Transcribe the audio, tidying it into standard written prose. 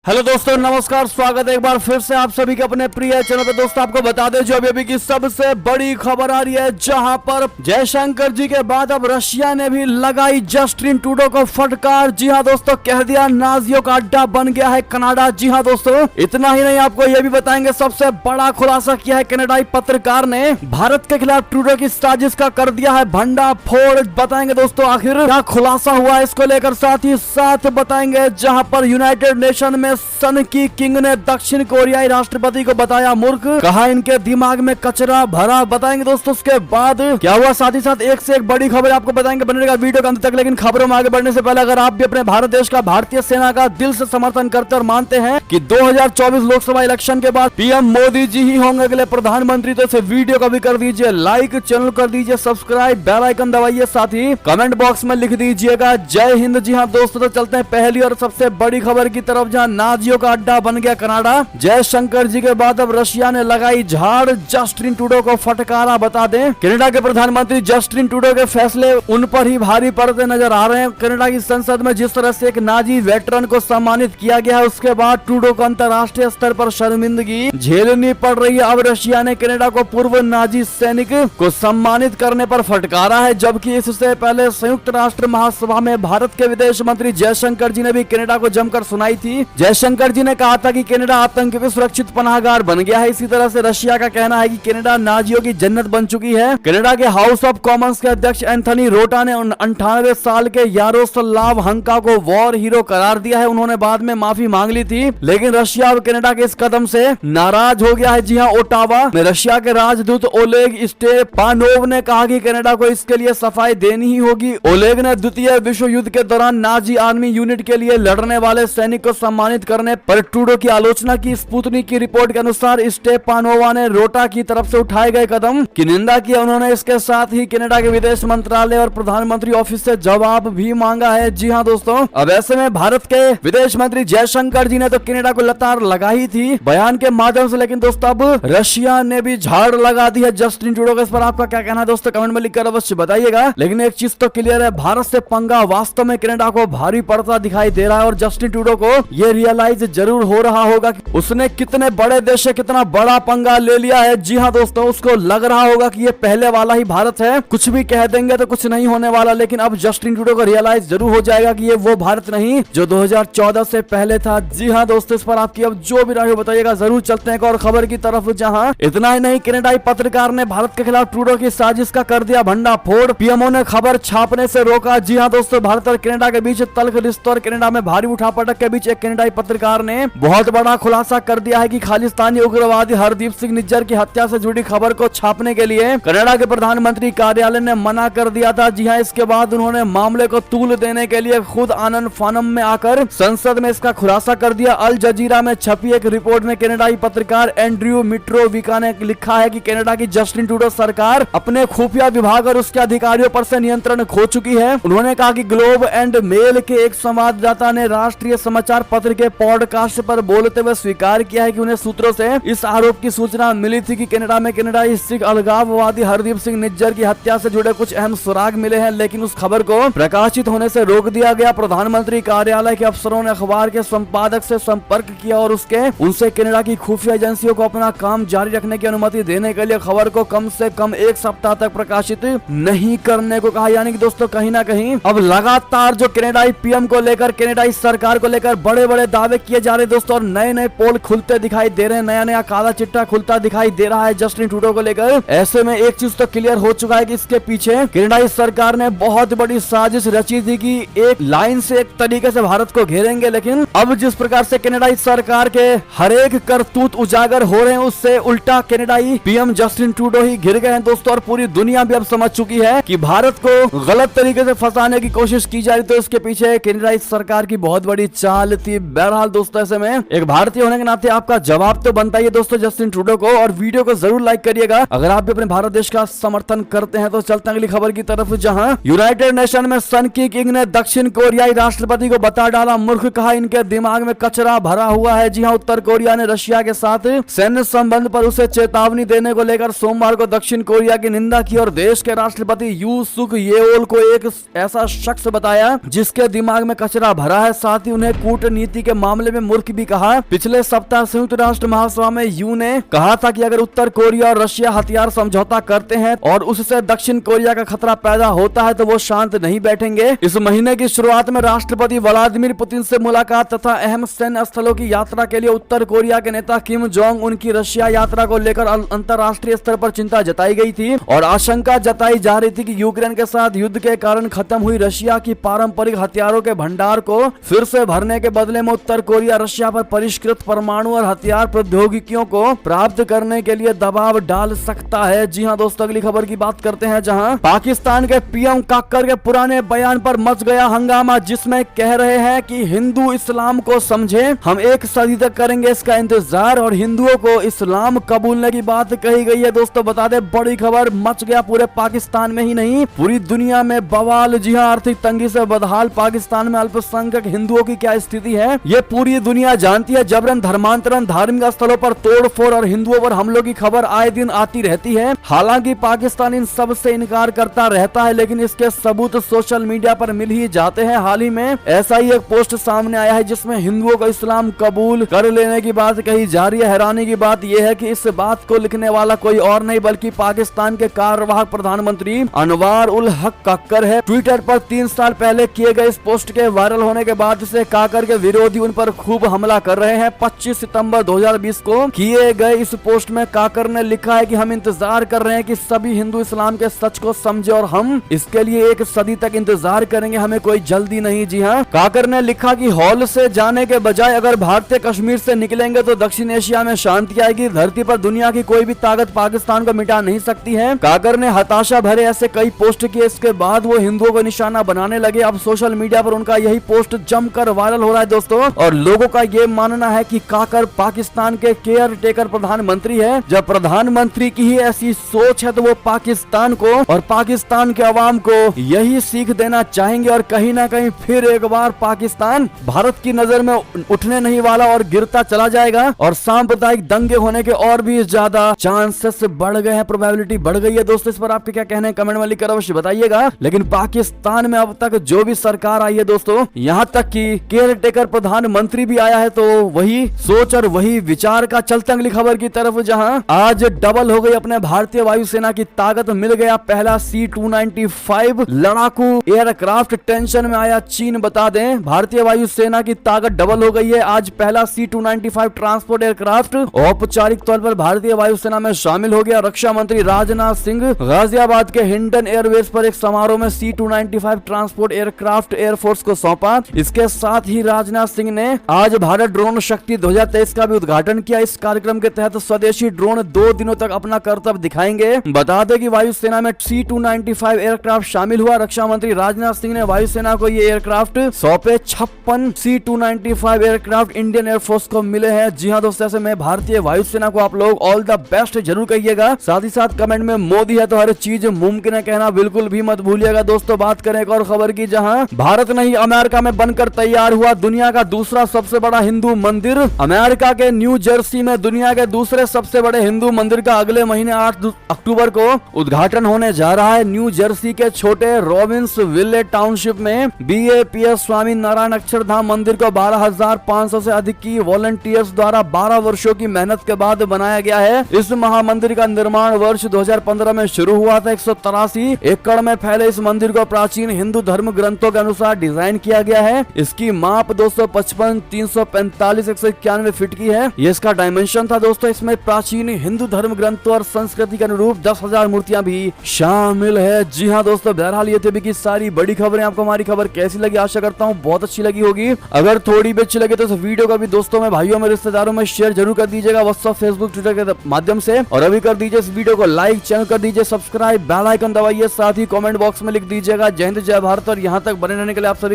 Hello दोस्तों, नमस्कार। स्वागत है एक बार फिर से आप सभी के अपने प्रिय चैनल पे। दोस्तों आपको बता दें जो अभी की सबसे बड़ी खबर आ रही है, जहां पर जयशंकर जी के बाद अब रशिया ने भी लगाई जस्टिन ट्रूडो को फटकार। जी हां दोस्तों, कह दिया नाजियों का अड्डा बन गया है कनाडा। जी हां दोस्तों, इतना ही नहीं, आपको यह भी बताएंगे सबसे बड़ा खुलासा किया है कनाडाई पत्रकार ने। भारत के खिलाफ ट्रूडो की साजिश का कर दिया है भंडा फोड़। बताएंगे दोस्तों आखिर क्या खुलासा हुआ इसको लेकर, साथ ही साथ बताएंगे जहां पर यूनाइटेड नेशन में सन की किंग ने दक्षिण कोरियाई राष्ट्रपति को बताया मूर्ख, कहा इनके दिमाग में कचरा भरा। बताएंगे दोस्तों उसके बाद क्या हुआ, साथ ही साथ एक से एक बड़ी खबर आपको बताएंगे। बने रहेगा वीडियो के अंत तक। लेकिन खबरों में आगे बढ़ने से पहले अगर आप भी अपने भारत देश का, भारतीय सेना का दिल से समर्थन करते और मानते हैं कि 2024 लोकसभा इलेक्शन के बाद पीएम मोदी जी ही होंगे अगले प्रधानमंत्री, तो इस वीडियो को भी कर दीजिए लाइक, चैनल कर दीजिए सब्सक्राइब, बेल आइकन दबाइए, साथ ही कमेंट बॉक्स में लिख दीजिएगा जय हिंद। जी हाँ दोस्तों, तो चलते हैं पहली और सबसे बड़ी खबर की तरफ, जहां नाजियों का अड्डा बन गया कनाडा। जयशंकर जी के बाद अब रशिया ने लगाई झाड़, जस्टिन ट्रूडो को फटकारा। बता दें कनाडा के प्रधानमंत्री जस्टिन ट्रूडो के फैसले उन पर ही भारी पड़ते नजर आ रहे हैं। कनाडा की संसद में जिस तरह से एक नाजी वेटरन को सम्मानित किया गया है, उसके बाद ट्रूडो को अंतर्राष्ट्रीय स्तर पर शर्मिंदगी झेलनी पड़ रही है। अब रशिया ने कनाडा को पूर्व नाजी सैनिक को सम्मानित करने पर फटकारा है, जबकि इससे पहले संयुक्त राष्ट्र महासभा में भारत के विदेश मंत्री जयशंकर जी ने भी कनाडा को जमकर सुनाई थी। जयशंकर जी ने कहा था कि कनाडा आतंक के सुरक्षित पनाहगार बन गया है। इसी तरह से रशिया का कहना है कि कनाडा नाजियों की जन्नत बन चुकी है। कनाडा के हाउस ऑफ कॉमन्स के अध्यक्ष एंथनी रोटा ने 98 साल के यारोस्लाव हंका को वॉर हीरो करार दिया है। उन्होंने बाद में माफी मांग ली थी, लेकिन रशिया और कनाडा के इस कदम से नाराज हो गया है। जी हाँ, ओटावा में रशिया के राजदूत ओलेग स्टेपानोव ने कहा कि कनाडा को इसके लिए सफाई देनी ही होगी। ओलेग ने द्वितीय विश्व युद्ध के दौरान नाजी आर्मी यूनिट के लिए लड़ने वाले सैनिक को सम्मानित करने पर ट्रूडो की आलोचना की। स्पुतनिक की रिपोर्ट के अनुसार स्टेपानोवा ने रोटा की तरफ से उठाए गए कदम की निंदा की। उन्होंने इसके साथ ही कनाडा के विदेश मंत्रालय और प्रधानमंत्री ऑफिस से जवाब भी मांगा है। जी हाँ दोस्तों, अब ऐसे में भारत के विदेश मंत्री जयशंकर जी ने तो कनाडा को लताड़ लगाई थी बयान के माध्यम से, लेकिन दोस्तों अब रशिया ने भी झाड़ लगा दी है जस्टिन ट्रूडो को। इस पर आपका क्या कहना है दोस्तों, कमेंट में लिखकर अवश्य बताइएगा। लेकिन एक चीज तो क्लियर है, भारत से पंगा वास्तव में कनाडा को भारी पड़ता दिखाई दे रहा है और जस्टिन ट्रूडो को ये रियलाइज जरूर हो रहा होगा कि उसने कितने बड़े देश से कितना बड़ा पंगा ले लिया है। जी हाँ दोस्तों, उसको लग रहा होगा कि ये पहले वाला ही भारत है, कुछ भी कह देंगे तो कुछ नहीं होने वाला। लेकिन अब जस्टिन ट्रूडो को रियलाइज जरूर हो जाएगा कि ये वो भारत नहीं जो 2014 से पहले था। जी हाँ दोस्तों, इस पर आपकी अब जो भी राय हो बताइएगा। जरूर चलते हैं एक और खबर की तरफ, जहाँ इतना ही नहीं, कनाडाई पत्रकार ने भारत के खिलाफ ट्रूडो की साजिश का कर दिया भंडा फोड़। पीएमओ ने खबर छापने से रोका। जी हाँ दोस्तों, भारत और कनाडा के बीच तल्ख रिश्तों और कनाडा में भारी उठापटक के बीच एक कनाडाई पत्रकार ने बहुत बड़ा खुलासा कर दिया है कि खालिस्तानी उग्रवादी हरदीप सिंह निज्जर की हत्या से जुड़ी खबर को छापने के लिए कनाडा के प्रधानमंत्री कार्यालय ने मना कर दिया था। जी हाँ, इसके बाद उन्होंने मामले को तूल देने के लिए खुद आनंद फानम में आकर संसद में इसका खुलासा कर दिया। अल जजीरा में छपी एक रिपोर्ट में कनाडाई पत्रकार एंड्रयू मिट्रोविका ने लिखा है कि कनाडा की जस्टिन ट्रूडो सरकार अपने खुफिया विभाग और उसके अधिकारियों पर से नियंत्रण खो चुकी है। उन्होंने कहा कि ग्लोब एंड मेल के एक संवाददाता ने राष्ट्रीय समाचार पत्र के पॉडकास्ट पर बोलते हुए स्वीकार किया है कि उन्हें सूत्रों से इस आरोप की सूचना मिली थी कि कनाडा में कनाडाई सिख अलगाववादी हरदीप सिंह निज्जर की हत्या से जुड़े कुछ अहम सुराग मिले हैं, लेकिन उस खबर को प्रकाशित होने से रोक दिया गया। प्रधानमंत्री कार्यालय के अफसरों ने अखबार के संपादक से संपर्क किया और उनसे कनाडा की खुफिया एजेंसियों को अपना काम जारी रखने की अनुमति देने के लिए खबर को कम से कम एक सप्ताह तक प्रकाशित नहीं करने को कहा। यानी कि दोस्तों कहीं ना कहीं अब लगातार जो कनाडाई पीएम को लेकर, कनाडाई सरकार को लेकर बड़े बड़े दावे किए जा रहे हैं दोस्तों, और नए नए पोल खुलते दिखाई दे रहे हैं, नया नया काला चिट्ठा खुलता दिखाई दे रहा है जस्टिन ट्रूडो को लेकर। ऐसे में एक चीज तो क्लियर हो चुका है कि इसके पीछे कनाडाई सरकार ने बहुत बड़ी साजिश रची थी कि एक लाइन से एक तरीके से भारत को घेरेंगे। लेकिन अब जिस प्रकार से कनाडाई सरकार के हर एक करतूत उजागर हो रहे हैं, उससे उल्टा कनाडाई पीएम जस्टिन ट्रूडो ही घिर गए हैं दोस्तों। और पूरी दुनिया भी अब समझ चुकी है कि भारत को गलत तरीके से फंसाने की कोशिश की जा रही, तो इसके पीछे कनाडाई सरकार की बहुत बड़ी चाल थी। बहरहाल दोस्तों, ऐसे में एक भारतीय होने के नाते आपका जवाब तो बनता ही है दोस्तों जस्टिन ट्रूडो को, और वीडियो को जरूर लाइक करिएगा अगर आप भी अपने भारत देश का समर्थन करते हैं। तो चलते हैं अगली खबर की तरफ, जहां यूनाइटेड नेशन में सन की किंग ने दक्षिण कोरियाई राष्ट्रपति को बता डाला मूर्ख, कहा इनके दिमाग में कचरा भरा हुआ है। जी हां, उत्तर कोरिया ने रशिया के साथ सैन्य संबंध पर उसे चेतावनी देने को लेकर सोमवार को दक्षिण कोरिया की निंदा की और देश के राष्ट्रपति यू सुक येओल को एक ऐसा शख्स बताया जिसके दिमाग में कचरा भरा है। साथ ही उन्हें कूटनीति के मामले में मूर्ख भी कहा। पिछले सप्ताह संयुक्त राष्ट्र महासभा में यू ने कहा था कि अगर उत्तर कोरिया और रशिया हथियार समझौता करते हैं और उससे दक्षिण कोरिया का खतरा पैदा होता है तो वो शांत नहीं बैठेंगे। इस महीने की शुरुआत में राष्ट्रपति व्लादिमीर पुतिन से मुलाकात तथा अहम सैन्य स्थलों की यात्रा के लिए उत्तर कोरिया के नेता किम जोंग उन की रशिया यात्रा को लेकर अंतर्राष्ट्रीय स्तर पर चिंता जताई गई थी और आशंका जताई जा रही थी कि यूक्रेन के साथ युद्ध के कारण खत्म हुई रशिया की पारंपरिक हथियारों के भंडार को फिर से भरने के बदले में उत्तर कोरिया रशिया पर परिष्कृत परमाणु और हथियार प्रौद्योगिकियों को प्राप्त करने के लिए दबाव डाल सकता है। जी हां दोस्तों, अगली खबर की बात करते हैं, जहां पाकिस्तान के पीएम काकर के पुराने बयान पर मच गया हंगामा, जिसमें कह रहे हैं कि हिंदू इस्लाम को समझे, हम एक सदी तक करेंगे इसका इंतजार और हिंदुओं को इस्लाम कबूलने की बात कही गई है। दोस्तों बता दें, बड़ी खबर, मच गया पूरे पाकिस्तान में ही नहीं पूरी दुनिया में बवाल। जी हां, आर्थिक तंगी से बदहाल पाकिस्तान में अल्पसंख्यक हिंदुओं की क्या स्थिति है ये पूरी दुनिया जानती है। जबरन धर्मांतरण, धार्मिक स्थलों पर तोड़फोड़ और हिंदुओं पर हमलों की खबर आए दिन आती रहती है। हालांकि पाकिस्तान इन सब से इनकार करता रहता है, लेकिन इसके सबूत सोशल मीडिया पर मिल ही जाते हैं। हाल ही में ऐसा ही एक पोस्ट सामने आया है जिसमें हिंदुओं को इस्लाम कबूल कर लेने की बात कही जा रही है। हैरानी की बात यह है कि इस बात को लिखने वाला कोई और नहीं बल्कि पाकिस्तान के कार्यवाहक प्रधानमंत्री अनवार उल हक काकर है। ट्विटर पर 3 साल पहले किए गए इस पोस्ट के वायरल होने के बाद से काकर के विरोधी उन पर खूब हमला कर रहे हैं। 25 सितंबर 2020 को किए गए इस पोस्ट में काकर ने लिखा है कि हम इंतजार कर रहे हैं कि सभी हिंदू इस्लाम के सच को समझे और हम इसके लिए एक सदी तक इंतजार करेंगे, हमें कोई जल्दी नहीं। जी हाँ, काकर ने लिखा कि हॉल से जाने के बजाय अगर भारतीय कश्मीर से निकलेंगे तो दक्षिण एशिया में शांति आएगी। धरती पर दुनिया की कोई भी ताकत पाकिस्तान को मिटा नहीं सकती है। काकर ने हताशा भरे ऐसे कई पोस्ट किए, इसके बाद वो हिंदुओं को निशाना बनाने लगे। अब सोशल मीडिया पर उनका यही पोस्ट जमकर वायरल हो रहा है दोस्तों, और लोगों का ये मानना है कि काकर पाकिस्तान के केयर टेकर प्रधानमंत्री है। जब प्रधानमंत्री की ही ऐसी सोच है तो वो पाकिस्तान को और पाकिस्तान के अवाम को यही सीख देना चाहेंगे और कहीं ना कहीं फिर एक बार पाकिस्तान भारत की नजर में उठने नहीं वाला और गिरता चला जाएगा और सांप्रदायिक दंगे होने के और भी ज्यादा चांसेस बढ़ गए हैं, प्रोबेबिलिटी बढ़ गई है। दोस्तों इस पर आपके क्या कहने हैं कमेंट में लिखकर अवश्य बताइएगा। लेकिन पाकिस्तान में अब तक जो भी सरकार आई है दोस्तों, यहाँ तक कि केयर टेकर प्रधानमंत्री भी आया है, तो वही सोच और वही विचार का। चलते अगली खबर की तरफ, जहां आज डबल हो गई अपने भारतीय वायुसेना की ताकत, मिल गया पहला C-295 लड़ाकू एयरक्राफ्ट। टेंशन में आया चीन, बता दें भारतीय वायुसेना की ताकत डबल हो गई है। आज पहला C-295 ट्रांसपोर्ट एयरक्राफ्ट औपचारिक तौर पर भारतीय वायुसेना में शामिल हो गया। रक्षा मंत्री राजनाथ सिंह गाजियाबाद के हिंडन एयरबेस पर एक समारोह में C-295 ट्रांसपोर्ट एयरक्राफ्ट एयरफोर्स को सौंपा। इसके साथ ही राजनाथ सिंह ने आज भारत ड्रोन शक्ति 2023 का भी उद्घाटन किया। इस कार्यक्रम के तहत स्वदेशी ड्रोन 2 दिनों तक अपना करतब दिखाएंगे। बता दें कि वायुसेना में C-295 एयरक्राफ्ट शामिल हुआ। रक्षा मंत्री राजनाथ सिंह ने वायुसेना को ये एयरक्राफ्ट सौंपे। 56 C-295 एयरक्राफ्ट इंडियन एयरफोर्स को मिले हैं। जी हाँ दोस्तों, ऐसे में भारतीय वायुसेना को आप लोग ऑल द बेस्ट जरूर कहिएगा। साथ ही साथ कमेंट में मोदी है तो हर चीज मुमकिन है कहना बिल्कुल भी मत भूलिएगा। दोस्तों बात करें एक और खबर की, जहां भारत नहीं अमेरिका में बनकर तैयार हुआ दुनिया का दूसरा सबसे बड़ा हिंदू मंदिर। अमेरिका के न्यू जर्सी में दुनिया के दूसरे सबसे बड़े हिंदू मंदिर का अगले महीने 8 अक्टूबर को उद्घाटन होने जा रहा है। न्यू जर्सी के छोटे रॉबिन्स विलेज टाउनशिप में BAPS स्वामी नारायण अक्षरधाम मंदिर को 12,500 से अधिक की वॉलंटियर्स द्वारा 12 वर्षों की मेहनत के बाद बनाया गया है। इस महामंदिर का निर्माण वर्ष 2015 में शुरू हुआ था। 183 एकड़ में फैले इस मंदिर को प्राचीन हिंदू धर्म ग्रंथों के अनुसार डिजाइन किया गया है। इसकी माप 255, 345, 191 फीट की है। ये इसका डायमेंशन था दोस्तों। इसमें प्राचीन हिंदू धर्म ग्रंथों और संस्कृति के अनुरूप 10,000 मूर्तियां भी शामिल है। जी हाँ दोस्तों, बहरहाल ये थे अभी की सारी बड़ी खबरें। आपको हमारी खबर कैसी लगी? आशा करता हूँ बहुत अच्छी लगी होगी। अगर थोड़ी भी अच्छी लगी तो इस वीडियो को भी दोस्तों में, भाइयों में, रिश्तेदारों में शेयर जरूर कर दीजिएगा, व्हाट्सएप, फेसबुक, ट्विटर के माध्यम से। और अभी कर दीजिए इस वीडियो को लाइक, चैनल कर दीजिए सब्सक्राइब, बेल आइकन दबाइए, साथ ही कमेंट बॉक्स में लिख दीजिएगा जय हिंद जय भारत। और यहाँ तक बने रहने के लिए आप सभी